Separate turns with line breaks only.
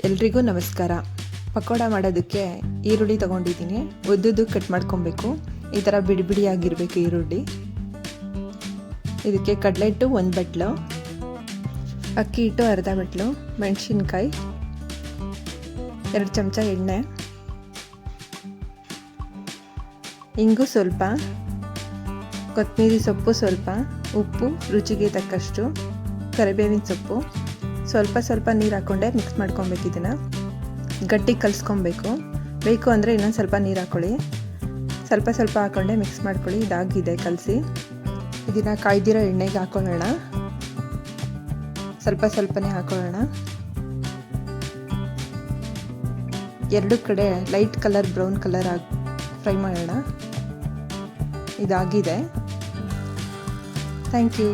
ಎಲ್ರಿಗೂ ನಮಸ್ಕಾರ. ಪಕೋಡ ಮಾಡೋದಕ್ಕೆ ಈರುಳ್ಳಿ ತೊಗೊಂಡಿದ್ದೀನಿ. ಉದ್ದುದ್ದು ಕಟ್ ಮಾಡ್ಕೊಬೇಕು. ಈ ಥರ ಬಿಡಿ ಬಿಡಿಯಾಗಿರಬೇಕು ಈರುಳ್ಳಿ. ಇದಕ್ಕೆ ಕಡಲೆ ಹಿಟ್ಟು 1 ಬಟ್ಲು, ಅಕ್ಕಿ ಹಿಟ್ಟು ಅರ್ಧ ಬಟ್ಲು, ಮೆಣಸಿನ್ಕಾಯಿ 2 ಚಮಚ ಎಣ್ಣೆ, ಇಂಗು ಸ್ವಲ್ಪ, ಕೊತ್ತಂಬರಿ ಸೊಪ್ಪು ಸ್ವಲ್ಪ, ಉಪ್ಪು ರುಚಿಗೆ ತಕ್ಕಷ್ಟು, ಕರಿಬೇವಿನ ಸೊಪ್ಪು, ಸ್ವಲ್ಪ ನೀರು ಹಾಕ್ಕೊಂಡೆ ಮಿಕ್ಸ್ ಮಾಡ್ಕೊಬೇಕು. ಇದನ್ನು ಗಟ್ಟಿ ಕಲಿಸ್ಕೊಬೇಕು. ಬೇಕು ಅಂದರೆ ಇನ್ನೊಂದು ಸ್ವಲ್ಪ ನೀರು ಹಾಕ್ಕೊಳ್ಳಿ. ಸ್ವಲ್ಪ ಹಾಕ್ಕೊಂಡೆ ಮಿಕ್ಸ್ ಮಾಡ್ಕೊಳ್ಳಿ. ಇದಾಗಿದೆ ಕಲಸಿ. ಇದನ್ನು ಕಾಯ್ದಿರೋ ಎಣ್ಣೆಗೆ ಹಾಕ್ಕೊಳ್ಳೋಣ. ಸ್ವಲ್ಪನೇ ಹಾಕ್ಕೊಳ್ಳೋಣ. 2 ಕಡೆ ಲೈಟ್ ಕಲರ್ ಬ್ರೌನ್ ಕಲರ್ ಆಗಿ ಫ್ರೈ ಮಾಡೋಣ. ಇದಾಗಿದೆ. Thank you.